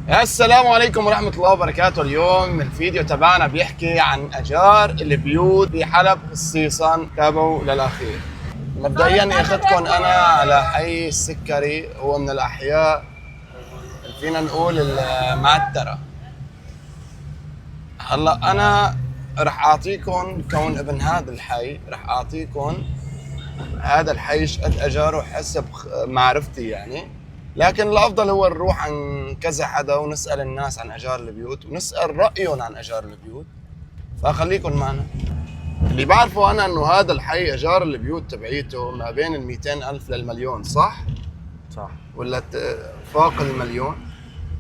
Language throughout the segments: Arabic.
السلام عليكم ورحمة الله وبركاته. اليوم الفيديو تبعنا بيحكي عن أجار البيوت بحلب خصيصا، تابعوا للأخير. مبدئيا اخذتكم أنا على حي السكري، هو من الأحياء فينا نقول المعترة. هلا أنا رح أعطيكم كون ابن هذا الحي، رح أعطيكم هذا الحي شقد أجاره حسب معرفتي يعني، لكن الافضل هو نروح عن كذا حدا ونسال الناس عن اجار البيوت ونسال رايهم عن اجار البيوت. فخليكم معنا. اللي بعرفه انا انه هذا الحي اجار البيوت تبعيته ما بين ال 200,000 للمليون، صح؟ صح. ولا فوق المليون؟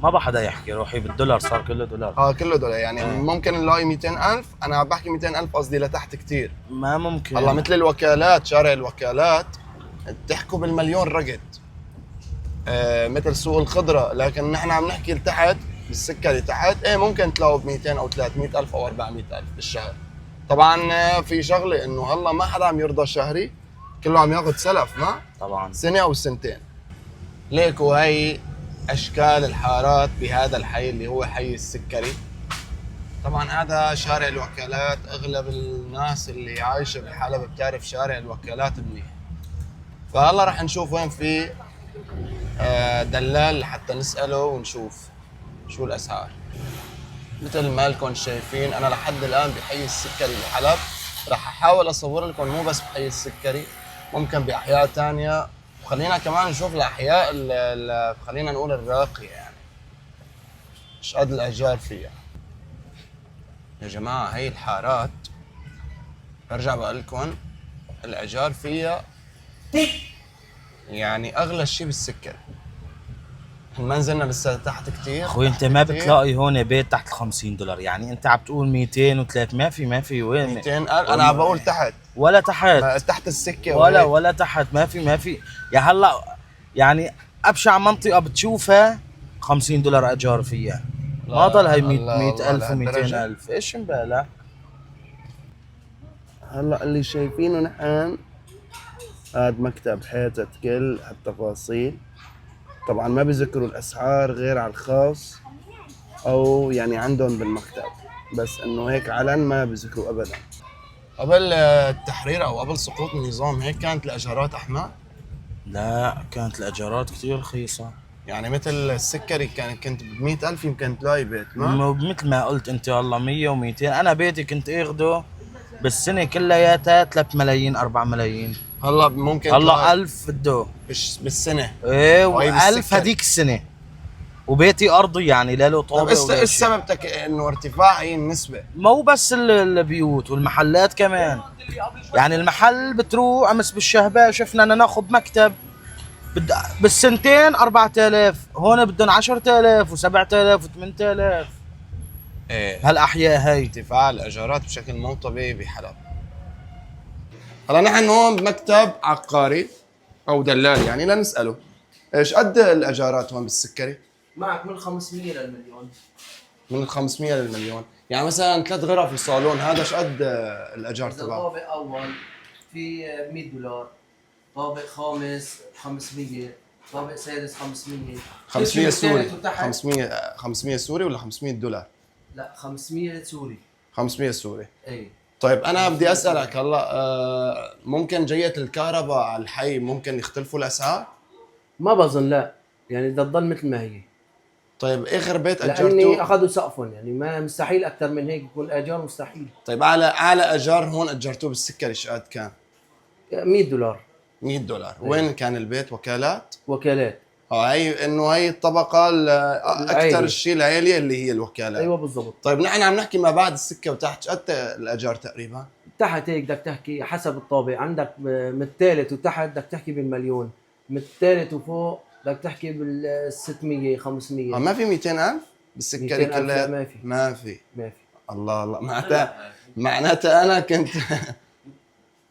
ما بقى حدا يحكي روحي بالدولار، صار كله دولار. كله دولار يعني. ممكن نلاقي 200,000، انا عم بحكي 200,000 قصدي لتحت كثير. ما ممكن. هلا مثل الوكالات، شارع الوكالات بتحكوا بالمليون رقد، مثل سوق الخضرة، لكن نحن عم نحكي لتحت بالسكري تحت، ممكن تلاقوا ب 200 او 300 الف او 400 الف بالشهر. طبعا في شغله انه هلا ما حدا عم يرضى شهري، كله عم ياخذ سلف، ما طبعا سنه او سنتين. ليك وهي اشكال الحارات بهذا الحي اللي هو حي السكري. طبعا هذا شارع الوكالات، اغلب الناس اللي عايشه بحلب بتعرف شارع الوكالات منيح. فهلا رح نشوف وين في دلال حتى نسأله ونشوف شو الأسعار. مثل ما لكم شايفين أنا لحد الآن بحي السكري بحلب. رح أحاول أصور لكم مو بس بحي السكري، ممكن بأحياء تانية، وخلينا كمان نشوف الأحياء خلينا نقول الراقية يعني ايش قد الأجار فيها. يا جماعة هي الحارات برجع بقول لكم الأجار فيها يعني أغلى شيء بالسكري. ما نزلنا لسه تحت كثير. اخوي انت ما بتلاقي هون بيت تحت $50، يعني انت عم تقول 200 و300، ما في وين 200 انا عم بقول تحت ولا تحت، تحت السكه ولا تحت، ما في يا هلا يعني ابشع منطقه بتشوفها $50 اجار فيها، ما ضل هي 100,000 و200,000. ايش مبالغ. هلا اللي شايفينه نحن هذا مكتب حيطة كل التفاصيل. طبعا ما بيذكروا الاسعار غير على الخاص او يعني عندهم بالمكتب، بس انه هيك علن ما بيذكروا ابدا. قبل التحرير او قبل سقوط النظام هيك كانت الاجارات احمد؟ لا كانت الاجارات كثير رخيصه، يعني مثل السكري كنت ب 100,000 يمكن تلاقي بيت، ما مثل ما قلت انت والله 100 و200. انا بيتي كنت اخده بالسنه كلياتها 3 ملايين 4 ملايين. هلا ممكن هلا 1000 بده بالسنه. ايه و1000 هذيك السنه، وبيتي ارضي يعني لا له طابق. طب ايش السبب انه ارتفاع هي النسبه؟ ما هو بس البيوت والمحلات كمان، يعني المحل بتروح امس بالشهباء شفنا انا ناخذ مكتب بالسنتين 4000، هون بدهم 10,000 و7,000 و8,000. هالاحياء هي ارتفاع الايجارات بشكل مو طبيعي بحلب. هلا نحن هون بمكتب عقاري او دلال يعني، لنساله ايش قد الايجارات هون بالسكري؟ معك من 500 للمليون. من 500 للمليون، يعني مثلا 3 غرف وصالون، هذا ايش قد الايجار تبعه؟ طابق اول في $100، طابق خامس 500، طابق سادس 500. 500 سوري؟ 500 سوري ولا 500 دولار؟ لا 500 سوري. 500 سوري. اي طيب انا بدي اسالك هلا، ممكن جية الكهرباء على الحي ممكن يختلفوا الاسعار؟ ما بظن، لا يعني بدها تضل مثل ما هي. طيب اخر بيت لاني اجرته اخذوا سقفهم، يعني ما مستحيل اكثر من هيك يكون الاجار، مستحيل. طيب اعلى اجار هون اجرتوه بالسكري ايش قد كان؟ $100. 100 دولار. وين كان البيت؟ وكالات؟ وكالات. هي انه هي الطبقه اكثر الشيء العاليه اللي هي الوكالات. ايوه بالضبط. طيب نحن عم نحكي ما بعد السكه وتحت، قد الاجار تقريبا؟ تحت هيك بدك تحكي حسب الطابق، عندك من الثالث وتحت بدك تحكي بالمليون، من الثالث وفوق بدك تحكي بال 600 500. ما في 200,000 بالسكري كلها؟ ما في. الله معناتها انا كنت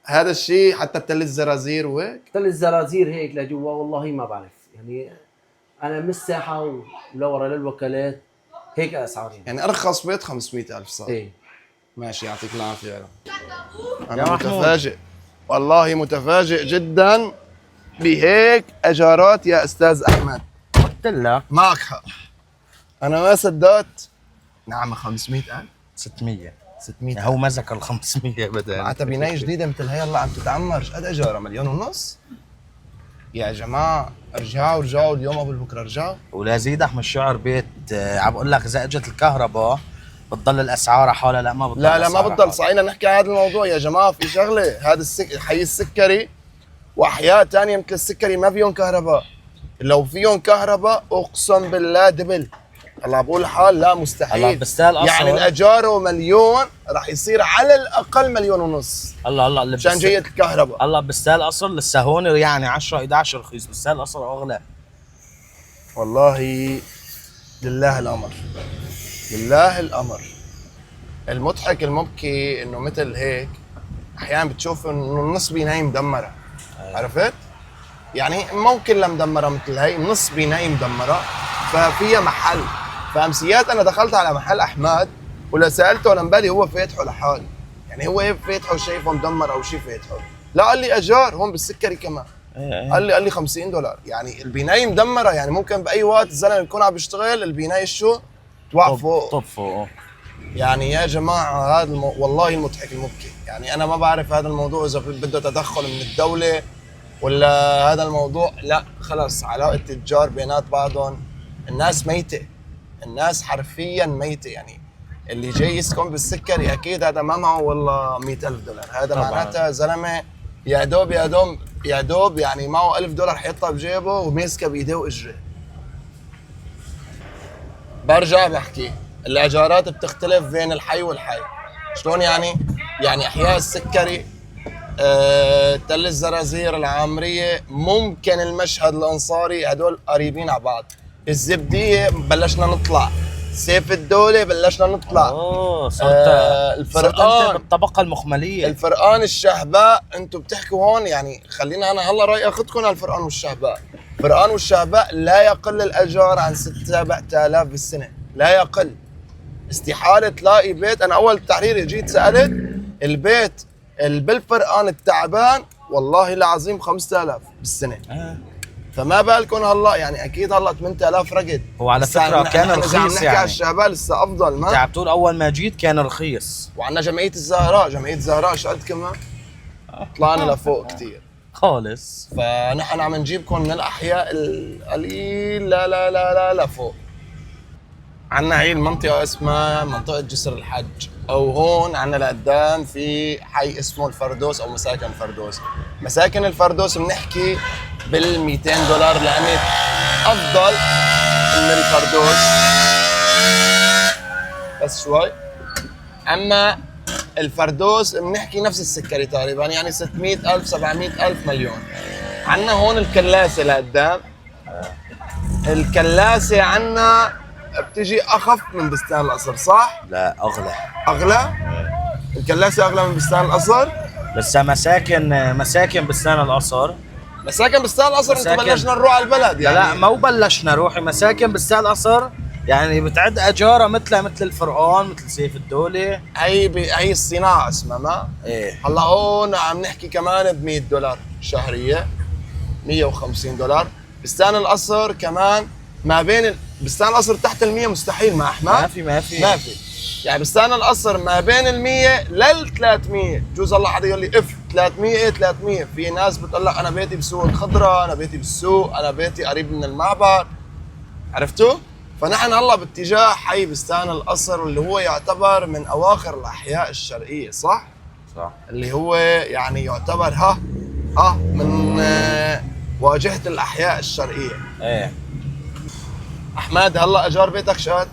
هذا الشيء حتى بتل الزرازير وهيك؟ تل الزرازير هيك لجوا والله ما بعرف، يعني انا من الساحه ولورا للوكالات هيك اسعار يعني ارخص بيت 500,000 صار. ايه ماشي، يعطيك العافيه. انا متفاجئ والله، متفاجئ جدا بهيك اجارات يا استاذ احمد. قلت لك معك حق. انا ما صدقت. نعم 500,000 600. 600. هو مزك ال 500 بدل معناتها بنايه جديده مثل هي هلا عم تتعمر، ايش قد اجارها؟ 1,500,000. يا جماعه ارجعوا اليوم قبل بكره ارجعوا. ولا زيدك من الشعر بيت عم بقول لك اذا اجت الكهرباء بتضل الاسعار حولها. لا ما بتضل لا ما الأسعار بتضل. حولها. صحينا نحكي عن هذا الموضوع يا جماعه. في شغله، هذا حي السكري واحياء تانية مثل السكري ما فيهم كهرباء. لو فيهم كهرباء اقسم بالله دبل. هلا بقول حال لا مستحيل. هلا بستاهل أصلاً. يعني الاجاره مليون راح يصير على الاقل 1,500,000 الله اللي مشان جايه الكهرباء. الله بستاهل قصر لسه هون يعني 10 11 رخيص، بستاهل قصر اغلى. والله لله الامر، لله الامر. المضحك المبكي انه مثل هيك احيانا بتشوف انه النص بيناي مدمره. عرفت؟ يعني ممكن لمدمره مثل هي النص بيناي مدمره، ففيها محل. فامسيات انا دخلت على محل احمد ولا سالته لمبالي هو فاتحه لحال، يعني هو هيك فاتحه شايفه مدمر او شيء فاتحه. لا قال لي اجار هون بالسكري كمان. قال لي $50. يعني البنايه مدمره، يعني ممكن باي وقت الزلمه يكون عم بيشتغل البنايه شو توقع فوق. طب فوق. يعني يا جماعه هذا والله المضحك المبكي. يعني انا ما بعرف هذا الموضوع اذا بده تدخل من الدوله ولا هذا الموضوع. لا خلص علاقه التجار بينات بعضهم. الناس ميته، الناس حرفيا ميته. يعني اللي جاي يسكن بالسكري اكيد هذا ما معه والله $100,000. هذا طبعاً. معناتها زلمه يا دوب يعني معه $1,000 حيطها بجيبه وماسكه بايديه واجره. برجع بحكي الاجارات بتختلف بين الحي والحي. شلون يعني؟ يعني احياء السكري، تل الزرازير، العامريه، ممكن المشهد الانصاري، هدول قريبين على بعض. الزبديه بلشنا نطلع، سيف الدوله بلشنا نطلع. صرت الفرقان انت بالطبقه المخمليه. الفرقان الشهباء. انتم بتحكوا هون يعني خلينا انا هلا راي اخذكم على الفرقان والشهباء. الفرقان والشهباء لا يقل الاجار عن 6-7 آلاف بالسنه، لا يقل. استحاله تلاقي بيت. انا اول تحرير جيت سالت البيت بالفرقان التعبان والله العظيم 5,000 بالسنه. فما بالكم هلا؟ يعني اكيد هلا 8,000 رقد. هو على فكره كان رخيص يعني يعني. على الشهباء لسه افضل. ما انت عم تقول اول ما جيت كان رخيص. وعندنا جمعيه الزهراء شو قد كمان طلعنا لفوق كثير خالص. فنحن عم نجيبكم من الاحياء القليل لا لا لا لا لفوق. عندنا هي المنطقه اسمها منطقه جسر الحج، او هون عندنا لقدام في حي اسمه الفردوس او مساكن الفردوس. مساكن الفردوس بنحكي $200 لانه افضل من الفردوس بس شوي. اما الفردوس بنحكي نفس السكري تقريبا، يعني 600,000 700,000 مليون. عندنا هون الكلاسه لقدام. الكلاسه عندنا بتجي اخف من بستان القصر صح؟ لا اغلى؟ الكلاسه اغلى من بستان القصر؟ بس مساكن بستان القصر. مساكن بستان القصر انتم بلشنا نروح على البلد يعني. لا ما بلشنا روحي. مساكن بستان القصر يعني بتعد اجاره مثل الفرقان، مثل سيف الدوله. هي الصناعه اسمها ما؟ ايه. هلا هون عم نحكي كمان $100 شهريه، $150. بستان القصر كمان ما بين بستان القصر تحت ال100 مستحيل مع احمد. ما في يعني بستان القصر ما بين ال100 لل300. بجوز الله حدا يقول لي اف 300 ايه 300. في ناس بتقول لك انا بيتي بسوق الخضره، انا بيتي بالسوق، انا بيتي قريب من المعبر. عرفتوا؟ فنحن هلا باتجاه حي بستان القصر اللي هو يعتبر من اواخر الاحياء الشرقيه صح؟ اللي هو يعني يعتبر من واجهه الاحياء الشرقيه. ايه. احمد هلا اجار بيتك شاد؟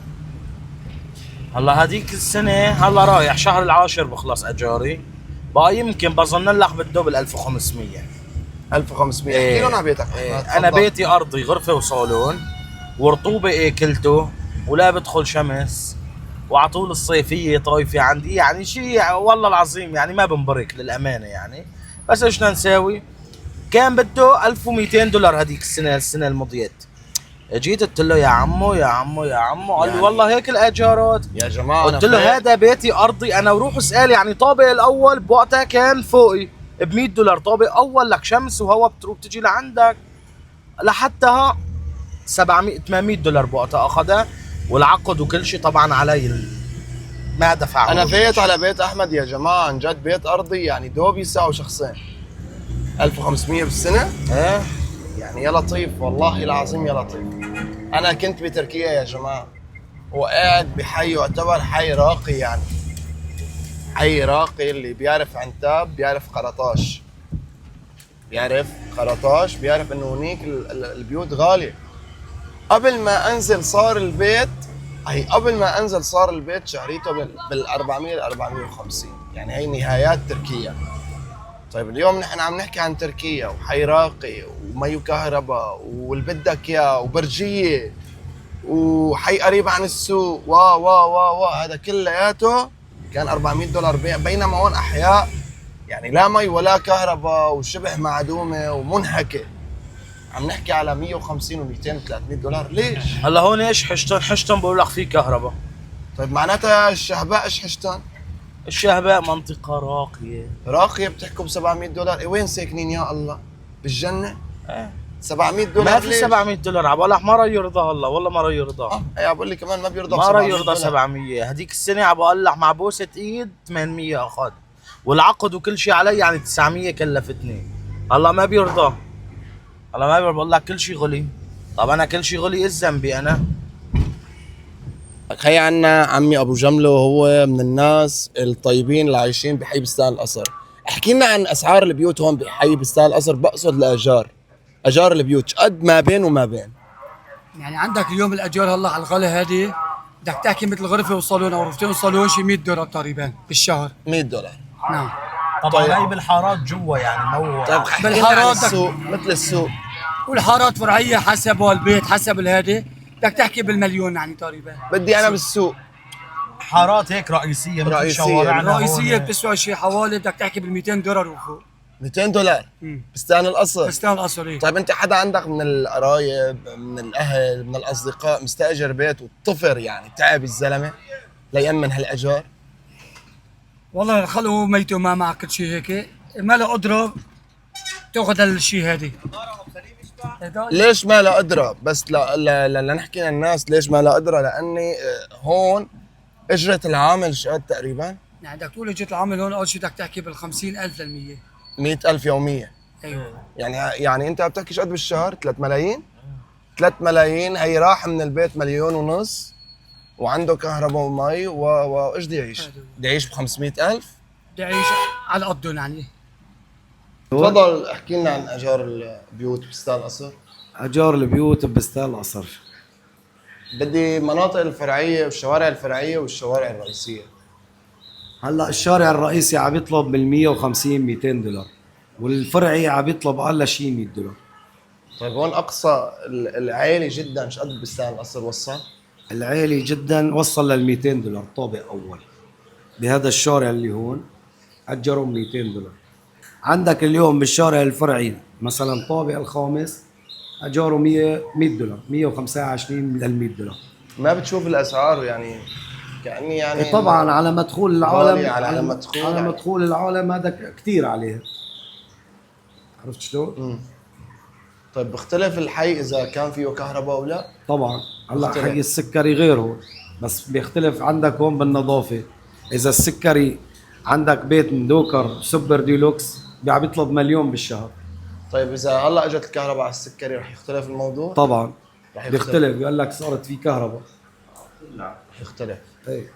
هلا هذيك السنه هلا رايح شهر العاشر بخلص اجاري بقى. يمكن بظن لك بده بال 1500. 1500. احكي لنا عن بيتك. انا بيتي ارضي، غرفه وصالون، ورطوبه كلته، ولا بدخل شمس، وعلى طول الصيفيه طايفه عندي. يعني شيء والله العظيم يعني ما بنبرك للامانه يعني. بس ايش بدنا نساوي؟ كان بده $1,200 هذيك السنه المضيت. جيت قلت له يا عمو قال لي والله هيك الاجارات. يا جماعه قلت له هذا بيتي ارضي انا، وروح اسال. يعني طابق الاول بوقتها كان فوقي $100. طابق اول لك شمس وهواء بتروح تجي لعندك لحتى $700 $800 بوقتها اخذها. والعقد وكل شيء طبعا علي ما دفع. انا فايت على بيت احمد يا جماعه، عن جد بيت ارضي يعني دوب يساوي شخصين. 1500 بالسنه. ايه يعني يا لطيف والله العظيم يا لطيف. انا كنت بتركيا يا جماعه، وقاعد بحي يعتبر حي راقي، يعني حي راقي. اللي بيعرف عنتاب بيعرف قرطاش، بيعرف انه هنيك البيوت غاليه. قبل ما انزل صار البيت، شهريته بال 400 ل 450، يعني هي نهايات تركيا. طيب اليوم نحن عم نحكي عن تركيا وحي راقي ومي وكهرباء واللي بدك اياه وبرجيه وحي قريب عن السوق هذا كلياته كان $400 بيع، بينما هون احياء يعني لا مي ولا كهرباء وشبه معدومه ومنهكه. عم نحكي على 150 و200 $300. ليش؟ هلا هون ايش حشتن بقول لك في كهرباء. طيب معناتها الشهباء ايش حشتن؟ الشهباء منطقة راقية بتحكوا $700. إيه وين ساكنين يا الله؟ بالجنة؟ ايه $700 ما في ليش؟ $700 عم بقول لك ما راح يرضى هلا، والله ما راح يرضى. ايه بقول لي كمان ما بيرضى ما راح يرضى $700. 700. هديك السنة عم بقول لك مع بوسة ايد 800 اخذ، والعقد وكل شيء علي يعني 900 كلفتني. هلا ما بيرضى، بقول لك كل شيء غلي. طب انا كل شيء غلي ايش ذنبي انا؟ خي عنا عمي ابو جمله، وهو من الناس الطيبين اللي عايشين بحي بستان القصر. احكي لنا عن اسعار البيوت هون بحي بستان القصر، بقصد الاجار، اجار البيوت قد ما بين وما بين. يعني عندك اليوم الاجار هلا على الغلا هذه بدك تحكي مثل غرفه وصالون او غرفتين وصالون شي $100 تقريبا بالشهر. $100. نعم. طبعا هي بالحارات جوا يعني مو طيب بالحارات السوق مثل السوق، والحارات فرعيه حسب البيت حسب الهادي بدك تحكي بالمليون يعني تقريبا. بدي انا بالسوق حارات هيك رئيسية مثل رئيسية. شوارعنا الرئيسيه هون. بتسوى شي حوالي بدك تحكي $200 وفوق. $200 بستان القصر. بستان القصر. إيه. طيب انت حدا عندك من القرايب من الاهل من الاصدقاء مستاجر بيت والطفر يعني تعب الزلمه ليأمن هالاجار؟ والله خلوا ميته ما معك كل شيء هيك ما له قدره تاخذ الشيء هذه. ليش ما لا قدره؟ بس لنحكي للناس ليش ما لا قدره، لاني هون اجره العامل شقد تقريبا يعني بدك تقول اجت العامل هون اول شيء بدك تحكي بال50,000 للمية. 100,000 يوميا. ايوه يعني انت بتحكي شقد بالشهر؟ 3 ملايين. 3 ملايين هي راح من البيت 1.5 مليون وعنده كهرباء ومي وايش بده يعيش؟ بده يعيش ب500,000؟ بدي اعيش على قدهم يعني. تفضل احكي لنا عن اجار البيوت بستان القصر. اجار البيوت بستان القصر بدي مناطق الفرعيه والشوارع الفرعيه والشوارع الرئيسيه. هلا الشارع الرئيسي عم يطلب بال 150 $200 والفرعي عم يطلب اقل شيء $100. طيب هون اقصى العالي جدا شقد بستان القصر وصل؟ العالي جدا وصل لل $200 طابق اول. بهذا الشارع اللي هون اجرهم $200. عندك اليوم بالشارع الفرعي مثلا طابق الخامس اجاره $100 125 لل $100. ما بتشوف الاسعار يعني كاني يعني طبعا على مدخول العالم غالية على مدخول على يعني. مدخول العالم هذا كثير عليه. عرفت شلون؟ طيب بيختلف الحي اذا كان فيه كهرباء ولا؟ طبعا هلا بيختلف. حي السكري غير هون، بس بيختلف عندك هون بالنظافه. اذا السكري عندك بيت مدوكر سوبر ديلوكس عم يطلب مليون بالشهر. طيب اذا هلا اجت الكهرباء على السكري رح يختلف الموضوع؟ طبعا رح بيختلف، بيقول لك صارت في كهرباء. رح يختلف. ايه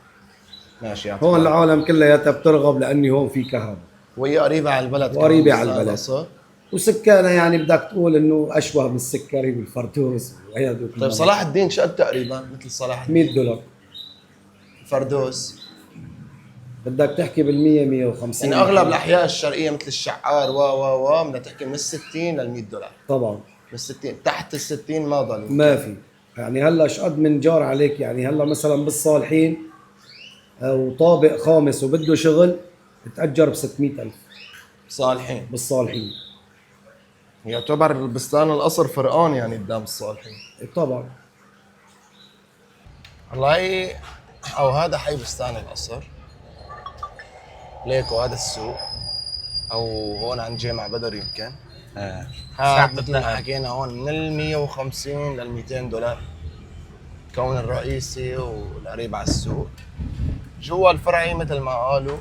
ماشي. هون العالم كلياتها بترغب لاني هون في كهرباء وهي قريبه على البلد. وقريبة كمان على بستان البلد. القصر. وسكانها يعني بدك تقول انه اشبه بالسكري والفردوس وهي. طيب صلاح الدين شقد تقريبا مثل صلاح الدين؟ $100. فردوس بدك تحكي بالمية 150. يعني اغلب الاحياء الشرقيه مثل الشعار بدنا تحكي من ال60 لل$100. طبعا من ال60 تحت ال60 ما ضل. ما في. يعني هلا شقد من جار عليك، يعني هلا مثلا بالصالحين وطابق خامس وبده شغل تأجر ب600,000 صالحين. بالصالحين. يعتبر بستان القصر فرقان يعني قدام الصالحين. طبعا. والله او هذا حي بستان القصر ليك، وهذا السوق او هون عند جامع بدر يمكن. هذا مثل ما حكينا هون من ال150 لل$200 الكون الرئيسي والقريب على السوق. جوا الفرعي مثل ما قالوا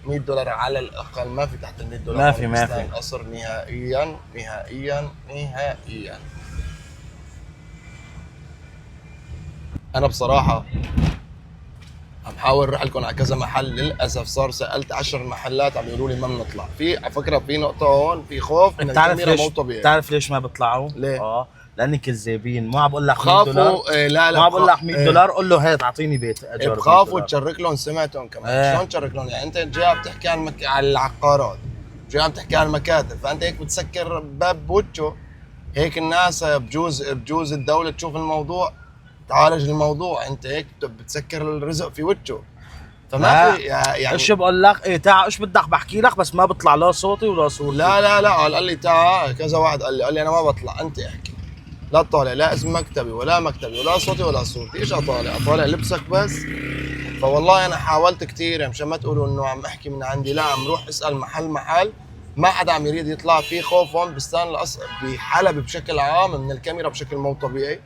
$100 على الاقل، ما في تحت ال $100. ما في القصر نهائيا نهائيا نهائيا. انا بصراحه عم حاول اروح لكم على كذا محل، للاسف صار سالت 10 محلات عم يقولوا لي ما بنطلع. في على فكره في نقطه هون، في خوف من بتعرف الكاميرا ليش؟ مو طبيعي. بتعرف ليش ما بيطلعوا؟ ليه؟ لانك كذابين. مو عم بقول لك $100، خافوا لا ما عم بقول لك $100 قول له هات اعطيني بيت اجار. بخافوا تشرك لهم سمعتهم كمان. ايه. شلون تشرك لهم؟ يعني انت جاي عم تحكي عن عن العقارات، جاي عم تحكي عن المكاتب، فانت هيك بتسكر باب بوجهه. هيك الناس بجوز الدوله تشوف الموضوع تعالج الموضوع، انت هيك بتسكر الرزق في وجهه. فما في يعني ايش بقول لك؟ ايه تعال ايش بدك بحكي لك، بس ما بطلع لا صوتي ولا صوتي. لا قال لي تعال، كذا واحد قال لي انا ما بطلع، انت احكي، لا تطالع لا اسم مكتبي ولا مكتبي ولا صوتي ولا صورتي. ايش اطالع لبسك بس؟ فوالله انا حاولت كثير يعني مشان ما تقولوا انه عم احكي من عندي، لا عم روح اسال محل ما حدا عم يريد يطلع. في خوف هون بستان بحلب بشكل عام من الكاميرا بشكل مو طبيعي.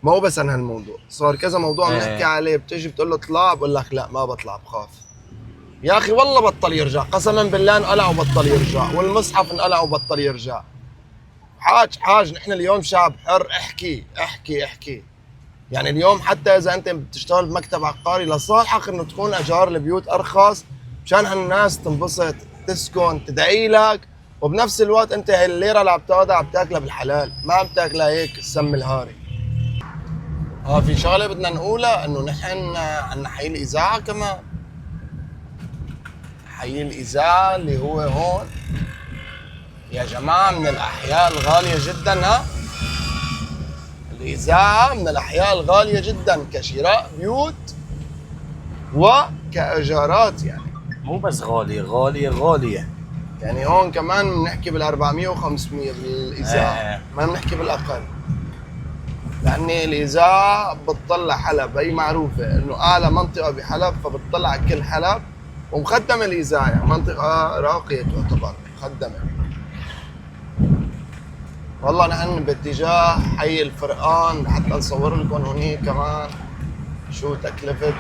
ما هو بس عن هالموضوع، صار كذا موضوع عم نحكي عليه، بتيجي بتقول له اطلع بقول لك لا ما بطلع بخاف. يا اخي والله بطل يرجع، قسما بالله انقلع وبطل يرجع، والمصحف انقلع وبطل يرجع. حاج نحن اليوم شعب حر، احكي. يعني اليوم حتى اذا انت بتشتغل بمكتب عقاري لصالحك انه تكون اجار البيوت ارخص مشان هالناس تنبسط تسكن تدعي لك، وبنفس الوقت انت هالليره اللي عم تاخذها عم تاكلها بالحلال، ما عم تاكلها هيك السم الهاري. في شغله بدنا نقولها، انه نحن عندنا حي الاذاعه كمان. حي الاذاعه اللي هو هون يا جماعه من الاحياء الغاليه جدا. الإذاعة من الأحياء الغالية جدا كشراء بيوت وكإيجارات. يعني مو بس غالية. يعني هون كمان بنحكي بال400 و500 بالإذاعة، ما بنحكي بالأقل. لأن الإذاعة بتطلع حلب، هي معروفة إنه أعلى منطقة بحلب، فبتطلع كل حلب ومخدمة الإذاعة، يعني منطقة راقية تعتبر مخدمة. والله نحن باتجاه حي الفرقان حتى نصور لكم هونيك كمان شو تكلفة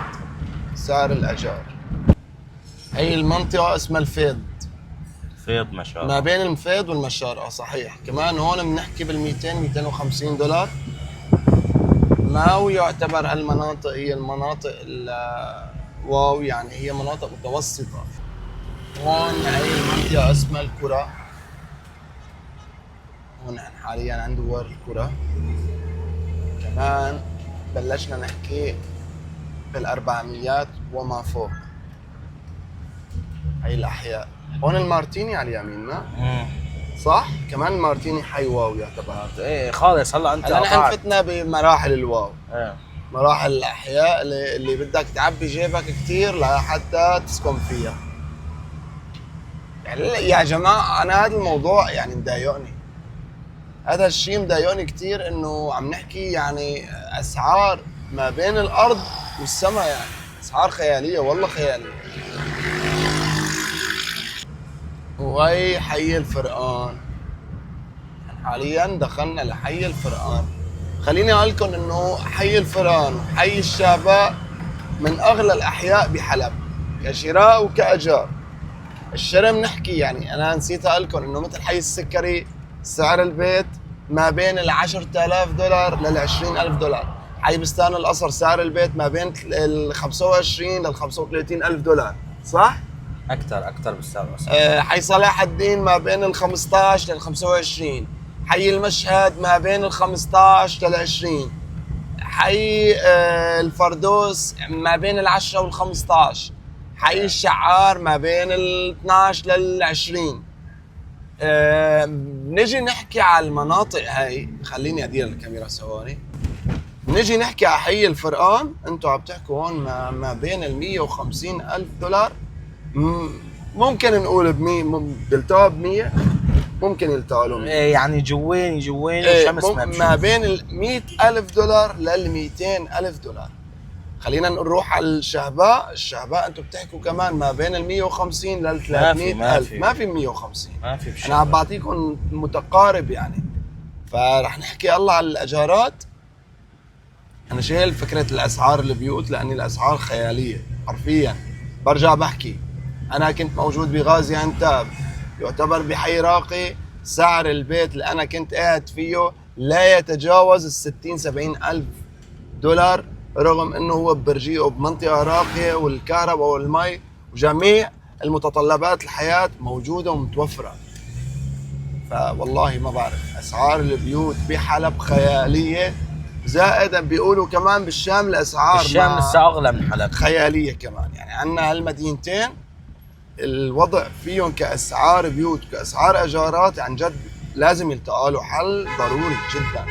سعر الأجار. هي المنطقة اسمها الفيض. فيض مشار، ما بين المفيض والمشار. صحيح. كمان هون بنحكي $200-250. ما هو يعتبر هالمناطق هي المناطق واو، يعني هي مناطق متوسطة. هون هي المنطقة اسمها الكرة. هون نحن حاليا عند دوار الكرة. كمان بلشنا نحكي بال400 وما فوق. هي الأحياء. هون المارتيني على اليمين صح؟ كمان المارتيني حي واو يعتبر. ايه خالص. هلا انت نحن فتنا بمراحل الواو. ايه. مراحل الأحياء اللي بدك تعبي جيبك كتير لحتى تسكن فيها. يعني يا جماعة أنا هذا الموضوع يعني مضايقني. هذا الشيء مضايقني كتير، انه عم نحكي يعني اسعار ما بين الارض والسماء، يعني اسعار خياليه والله خياليه. وهي حي الفرقان. حاليا دخلنا لحي الفرقان. خليني اقول لكم انه حي الفرقان وحي الشعباء من اغلى الاحياء بحلب كشراء وكاجار. الشراء بنحكي يعني انا نسيت اقول لكم انه مثل حي السكري سعر البيت ما بين $10,000 لل$20,000. حي بستان القصر سعر البيت ما بين $25,000 لل$35,000. صح؟ اكثر بستان القصر. حي صلاح الدين ما بين $15,000 لل$25,000. حي المشهد ما بين $15,000 لل$20,000. حي الفردوس ما بين $10,000 وال$15,000. حي الشعار ما بين $12,000 لل$20,000. نجي نحكي على المناطق هاي. خليني ادير الكاميرا ثواني. نجي نحكي على حي الفرقان، انتوا عم تحكوا هون ما بين $150,000. ممكن نقول بيلتقوا ب100، ممكن يلتقوا لهم ايه يعني جواني وشمس ما بين $100,000 لل$200,000. خلينا نروح على الشهباء انتم بتحكوا كمان ما بين $150,000 لل$300,000. ما في 150. ما في بشيء. انا عم بعطيكم متقارب يعني. فرح نحكي الله على الاجارات. انا شايل فكره الاسعار البيوت لان الاسعار خياليه حرفيا. برجع بحكي انا كنت موجود بغازي عنتاب، يعتبر بحي راقي، سعر البيت اللي انا كنت قاعد فيه لا يتجاوز ال60 70 الف دولار، رغم انه هو ببرجيء وبمنطقه راقيه والكهرباء والمي وجميع المتطلبات الحياه موجوده ومتوفره. فوالله ما بعرف، اسعار البيوت بحلب خياليه، زائد بيقولوا كمان بالشام الاسعار الشام لسه اغلى من حلب. خياليه كمان. يعني عندنا هالمدينتين الوضع فيهم كاسعار بيوت كاسعار اجارات عن جد لازم يلتقى له حل ضروري جدا.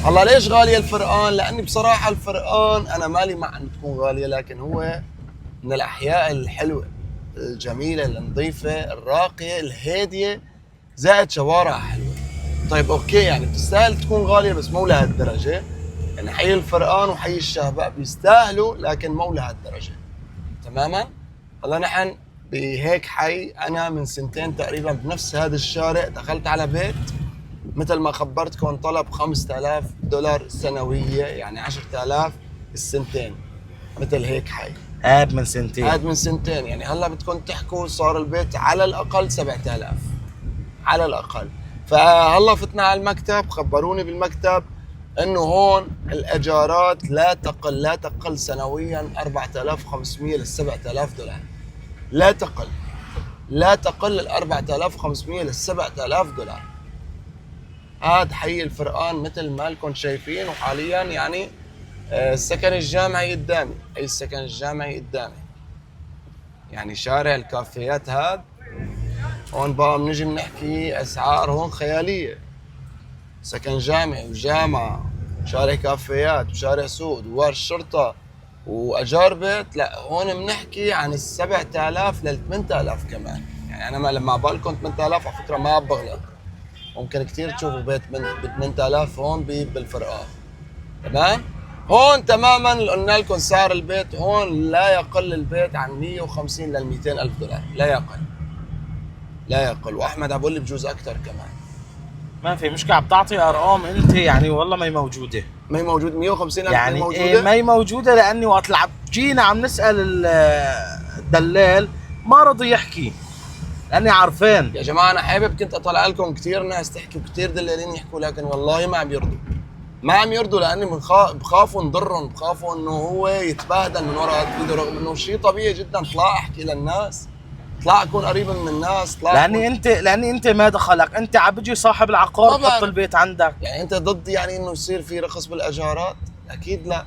هلا ليش غاليه الفرقان؟ لاني بصراحه الفرقان انا مالي مع انه تكون غاليه، لكن هو من الاحياء الحلوه الجميله النظيفه الراقيه الهاديه، زائد شوارع حلوه. طيب اوكي يعني بتستاهل تكون غاليه بس مو لهالدرجه. يعني حي الفرقان وحي الشهباء بيستاهلوا لكن مو لهالدرجه تماما. هلا نحن بهيك حي، انا من سنتين تقريبا بنفس هذا الشارع دخلت على بيت مثل ما خبرتكم طلب $5000 سنويه، يعني 10000 السنتين. مثل هيك حي هاد من سنتين. هاد من سنتين. يعني هلا بدكم تحكوا صار البيت على الاقل 7000 على الاقل. فهلا فتنا على المكتب، خبروني بالمكتب انه هون الاجارات لا تقل سنويا 4500 ل $7000. لا تقل ال 4500 لل $7000. هاد حي الفرقان مثل ما لكم شايفين. وحاليا يعني السكن الجامعي قدامي، اي السكن الجامعي قدامي، يعني شارع الكافيات هاد. هون بقى بنجي بنحكي اسعار هون خياليه، سكن جامعي وجامعه وشارع كافيات وشارع سوق دوار الشرطه واجار بيت. لا هون بنحكي عن 7000 لل 8000 كمان. يعني انا لما بالكم 8000 على فكره ما بغلط، ممكن كثير تشوفوا بيت ب 8000 هون بالفرقان. تمام. هون تماما قلنا لكم سعر البيت هون لا يقل البيت عن 150 لل 200,000 دولار، لا يقل. واحمد عم بقول لي بجوز اكثر كمان. ما في مشكلة، عم تعطي ارقام انت يعني والله ما هي موجودة. ما هي موجود 150,000 يعني موجوده. إيه ما هي موجودة؟ لاني وقت جينا عم نسأل الدلال ما رضي يحكي لاني عارفين. يا جماعه انا حابب كنت اطلع لكم كثير ناس تحكي وكثير دلالين يحكوا، لكن والله ما عم يرضوا لاني بخافوا نضرهم، بخافوا انه هو يتبهدل من وراء ايده، رغم انه شيء طبيعي جدا. طلع احكي للناس، طلع اكون قريب من الناس، طلع لاني انت ما دخلك، انت عم بيجي صاحب العقار بحط البيت عندك. يعني انت ضد يعني انه يصير في رخص بالاجارات؟ اكيد لا.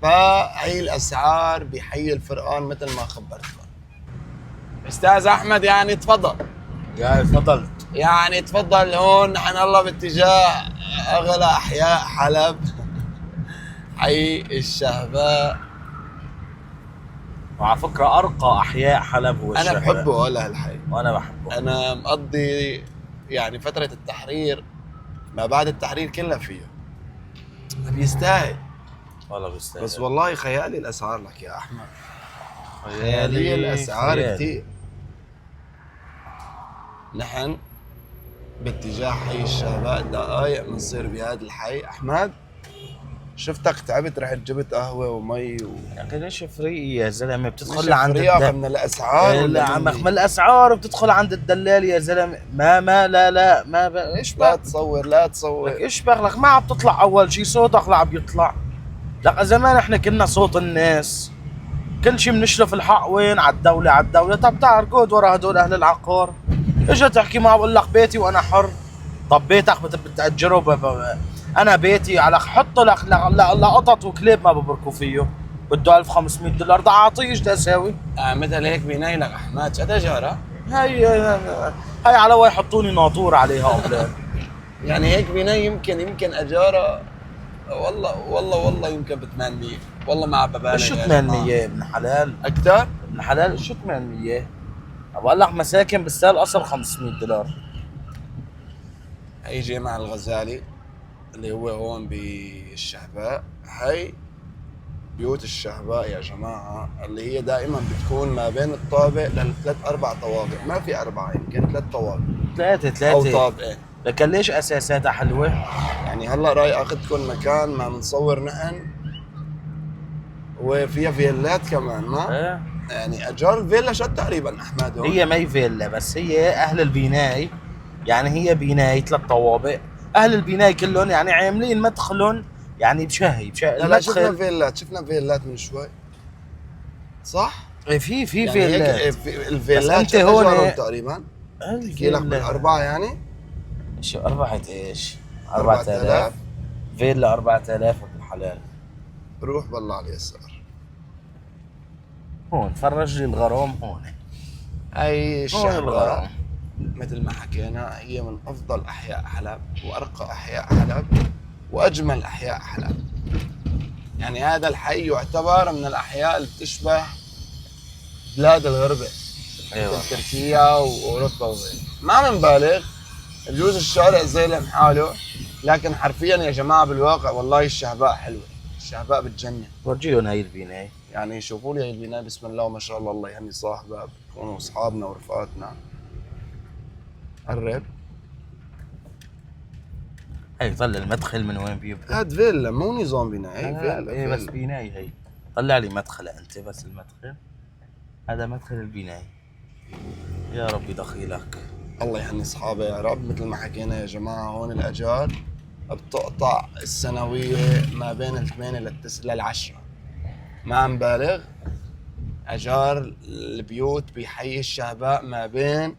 فهي الاسعار بحي الفرقان مثل ما خبرتكم. استاذ احمد يعني تفضل. يا تفضلت. يعني تفضل. هون نحن هلا باتجاه اغلى احياء حلب حي الشهباء. وعلى فكرة ارقى احياء حلب هو انا الشهباء. بحبه ولا هالحي، وانا بحبه. انا مقضي يعني فترة التحرير ما بعد التحرير كلها فيه. بيستاهل والله بيستاهل. بس والله خيالي الاسعار لك يا احمد، خيالي الاسعار كثير. نحن باتجاه حي الشهباء، دقائق بنصير بهذا الحي. احمد شفتك تعبت، رحت جبت قهوه ومي يا اخي ليش فري يا زلمه؟ بتدخل مش لعند فريقة من الاسعار لا عم من الاسعار وبتدخل عند الدلال يا زلمه. لا ايش لا بك؟ تصور ايش بغلك؟ ما عم تطلع اول شيء صوتك، لا عم يطلع لك. زمان احنا كنا صوت الناس، كل شيء بنشرف الحق وين على الدوله. طب تعال قود ورا هدول اهل العقار. اجى تحكي معه بقول لك بيتي وانا حر. طب بيتك بتأجره انا بيتي على حط لك لقطط وكليب ما ببركوا فيه، بده $1500 ده اعطيه. ايش بدي اساوي؟ مثل هيك بينيلك احمد. شو اجاره؟ هي على وين يحطوني ناطور عليها قبل. يعني هيك بيني يمكن اجاره والله يمكن ب 800. والله ما عم ببالغ. شو 800 ابن حلال؟ اكثر؟ ابن حلال شو 800؟ بقول لك مساكن بالسال اصل $500. هي جامع الغزالي اللي هو هون بالشهباء. هي بيوت الشهباء يا جماعة، اللي هي دائما بتكون ما بين الطابق للثلاث 4 طوابق. ما في 4، يمكن 3 طوابق ثلاثة أو طابقين. لكن ليش اساساتها حلوه؟ يعني هلا راي اخذكم مكان ما بنصور نحن، وفيها فيلات كمان ما ايه يعني اجار الفيلا شو تقريبا احمد هون؟ هي ما فيلا، بس هي اهل البناي، يعني هي بناي 3 طوابق، اهل البناي كلهم يعني عاملين مدخلهم يعني بشهي لا شفنا المدخل. فيلات من شوي صح؟ في يعني هيك فيلات. الفيلات انت شو هون اجارهم تقريبا؟ احكي لك الفيلا بالاربعه يعني شو أربعة ايش؟ 4000. 4000 فيلا 4000 الحلال. روح بالله على اليسار. هون فرج لي الغرام هون. هاي هون الشهباء الغرام. مثل ما حكينا هي من افضل احياء حلب وارقى احياء حلب واجمل احياء حلب. يعني هذا الحي يعتبر من الاحياء اللي بتشبه بلاد الغربه ايوه مثل تركيا واوروبا وغيره. ما بنبالغ، بجوز الشارع زي حاله، لكن حرفيا يا جماعه بالواقع والله الشهباء حلوه، الشهباء بتجنن. ورجيهم هاي البناية. يعني شوفوا لي هي البنايه بسم الله ما شاء الله، الله يهني صاحبها، بكونوا اصحابنا ورفقاتنا. قرب. هي ظل المدخل من وين بيبدا؟ هاد فيلا مو نظام بناء، هي فيلا ايه بس فيلا. بناية هي. طلع لي مدخله انت بس المدخل. هذا مدخل البناية. يا ربي دخيلك. الله يهني اصحابه يا رب. مثل ما حكينا يا جماعه هون الاجار بتقطع السنويه ما بين ال8 لل10. ما عم بالغ، اجار البيوت بحي الشهباء ما بين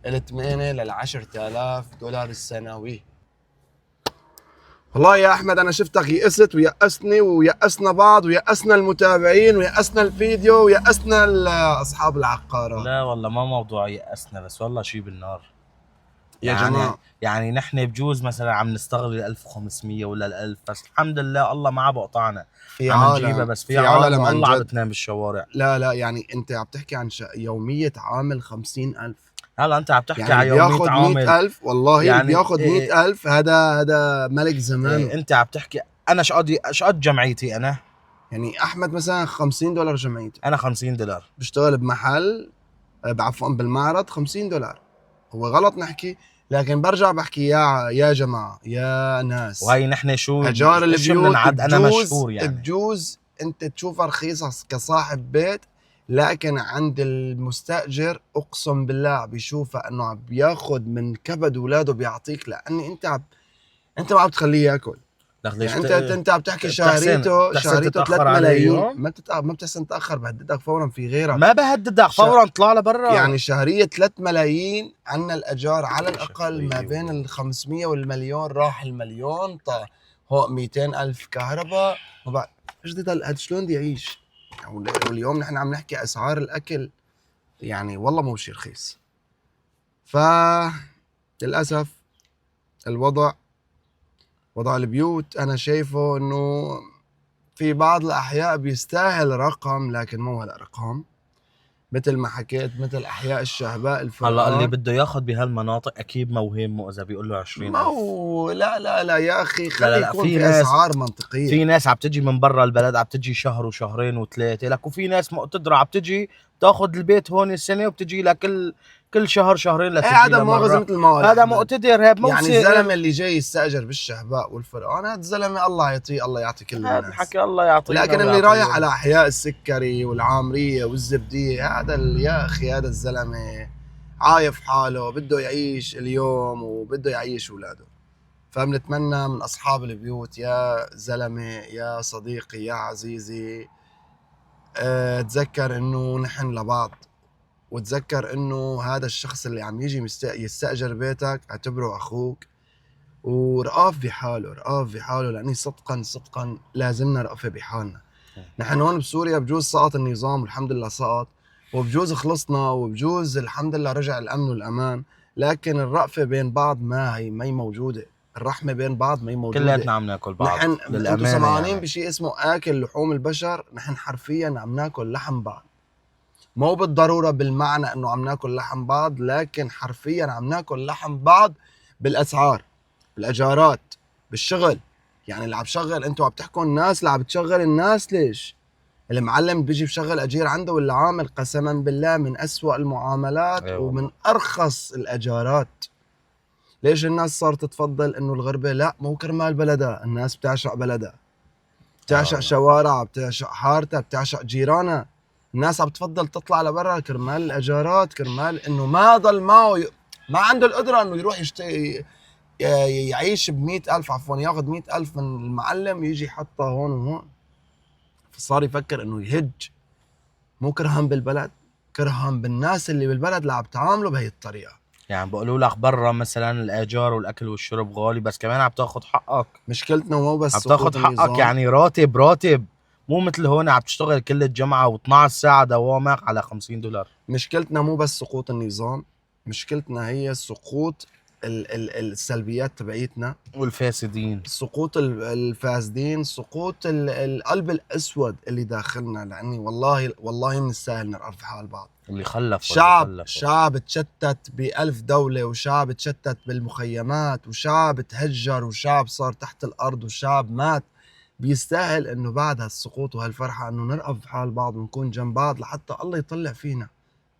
ال8 لل10,000 دولار السنوي. والله يا احمد انا شفتك يئست ويأسني ويأسنا بعض ويأسنا المتابعين ويأسنا الفيديو ويأسنا اصحاب العقارات. لا والله ما موضوع يأسنا، بس والله شي بالنار يا يعني. جماعه يعني نحن بجوز مثلا عم نستغل 1500 ولا 1000، بس الحمد لله الله ما عم بقطعنا. في عم عالم نجيبها، بس في في عالم عالم عن والله عم جد. بتنام بالشوارع. لا يعني انت عم تحكي عن يوميه عامل 50,000. هلا انت عم تحكي يعني على يومية بياخد عامل. 100,000 والله اللي يعني بياخد إيه 100,000 هذا ملك زمانه. انت عم تحكي انا شقد جمعيتي انا. يعني احمد مثلا $50 جمعيته، انا $50. بيشتغل بمحل بعفوا بالمعرض $50. هو غلط نحكي، لكن برجع بحكي يا جماعه يا ناس، وهي نحن شو اجار ايش البيوت بننعد؟ انا مشهور يعني. بجوز انت تشوفها رخيصه كصاحب بيت، لكن عند المستاجر اقسم بالله بيشوفها انه عم بياخد من كبد اولاده بيعطيك، لاني انت ما عم تخليه ياكل. يعني انت عم تحكي شهريته بتحسن 3 تتأخر عليه ملايين. يوم؟ ما بتحسن تاخر، بهددك فورا في غيرك. ما بهددك فورا اطلع لبرا. يعني شهرية 3 ملايين. عنا الأجار على الأقل ما بين ال500 والمليون، راح المليون هو 200,000 كهرباء. وبعد ايش هذا شلون بدي يعيش؟ واليوم نحن عم نحكي أسعار الأكل، يعني والله مو شيء رخيص. للأسف وضع البيوت أنا شايفه إنه في بعض الأحياء بيستاهل رقم، لكن مو هالأرقام. مثل ما حكيت مثل احياء الشهباء الفرقان. هلا اللي بده ياخذ بهالمناطق اكيد موهمه اذا بيقول له 20,000. لا يا اخي خلي لا يكون في اسعار منطقيه. في ناس عم تجي من برا البلد، عم تجي شهر وشهرين وثلاثه، لك وفي ناس مقتدره عم تجي تاخذ البيت هون السنه وبتجي لك كل شهر شهرين لتجي هذا مؤاخذة مثل ما هذا مقتدر. هذا يعني الزلمه اللي جاي يستاجر بالشهباء والفرقان، هذا الزلمه الله يعطيه، الله يعطي كل الناس. هذا حكي الله يعطيه. لكن اللي رايح على احياء السكري والعامريه والزبديه، يا اخي هذا الزلمه عايف حاله، بده يعيش اليوم وبده يعيش اولاده. فبنتمنى من اصحاب البيوت يا زلمه يا صديقي يا عزيزي، تذكر انه نحن لبعض، وتذكر انه هذا الشخص اللي عم يجي يستأجر بيتك اعتبره اخوك، ورقاف بحاله لاني صدقا لازمنا رأفة بحالنا. نحن هون بسوريا بجوز سقط النظام والحمد لله سقط، وبجوز خلصنا، وبجوز الحمد لله رجع الامن والامان، لكن الرأفة بين بعض ما هي موجودة. الرحمة بين بعض ما هي موجودة. كلياتنا عم ناكل بعض. نحن انتم سمعانين يعني. بشيء اسمه آكل لحوم البشر، نحن حرفيا عم ناكل لحم بعض. مو بالضرورة بالمعنى انه عم ناكل لحم بعض، لكن حرفيا عم ناكل لحم بعض بالاسعار، بالاجارات، بالشغل. يعني اللي عم بشغل، انتوا عم تحكوا الناس اللي عم بتشغل الناس ليش؟ المعلم بيجي بشغل اجير عنده، واللي عامل قسما بالله من أسوأ المعاملات. أيوة. ومن ارخص الاجارات. ليش الناس صارت تفضل انه الغربه؟ لا مو كرمال بلدها، الناس بتعشق بلدها، بتعشق شوارعها، بتعشق حارتها، بتعشق جيرانها. الناس عم تفضل تطلع لبرا كرمال الاجارات، كرمال انه ما ضل معه ما عنده القدره انه يروح يعيش ب100,000، عفوا ياخذ 100,000 من المعلم يجي يحطها هون وهون. فصار يفكر انه يهج، مو كرهان بالبلد، كرهان بالناس اللي بالبلد اللي عم تعامله بهي الطريقه. يعني بقولوا لك برا مثلا الايجار والاكل والشرب غالي، بس كمان عم تاخذ حقك. مشكلتنا مو بس عم سقوط تاخذ حقك، النظام. يعني راتب مو مثل هون عم تشتغل كل الجمعة و12 ساعة دوامك على $50. مشكلتنا مو بس سقوط النظام، مشكلتنا هي سقوط السلبيات تبعيتنا، والفاسدين. سقوط الفاسدين، سقوط القلب الاسود اللي داخلنا. لاني والله من السهل نرفع حال بعض. اللي خلفوا شعب تشتت ب1000 دولة، وشعب تشتت بالمخيمات، وشعب تهجر، وشعب صار تحت الأرض، وشعب مات. بيستاهل انه بعد هالسقوط وهالفرحة انه نرقب حال بعض ونكون جنب بعض لحتى الله يطلع فينا.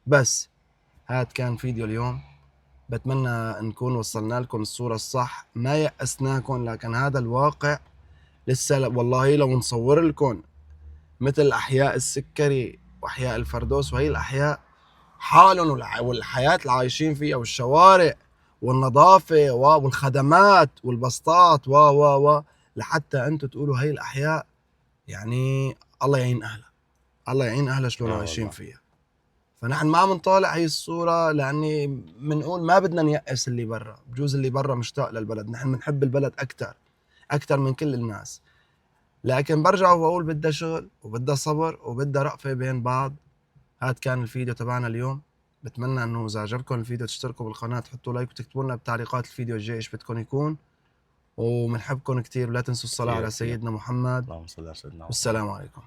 بس هاد كان فيديو اليوم، بتمنى نكون وصلنا لكم الصورة الصح، ما يأسناكم، لكن هذا الواقع. لسه والله لو نصور لكم مثل أحياء السكري وأحياء الفردوس وهي الأحياء حالهم والحياة اللي عايشين فيها والشوارع والنظافة والخدمات والبسطات و لحتى أنتم تقولوا هي الأحياء، يعني الله يعين أهلها، الله يعين أهلها شلون عايشين فيها. فنحن ما عم نطالع هي الصورة، لأني بنقول ما بدنا نيأس اللي برا، بجوز اللي برا مشتاق للبلد، نحن بنحب البلد أكتر من كل الناس. لكن برجع وبقول بدها شغل وبدها صبر وبدها رأفة بين بعض. هاد كان الفيديو تبعنا اليوم. بتمنى انه اذا عجبكم الفيديو تشتركوا بالقناة، تحطوا لايك وتكتبوا لنا بتعليقات الفيديو الجاي ايش بدكم يكون. وبنحبكم كتير، ولا تنسوا الصلاة على سيدنا محمد. اللهم صل على سيدنا محمد. والسلام عليكم.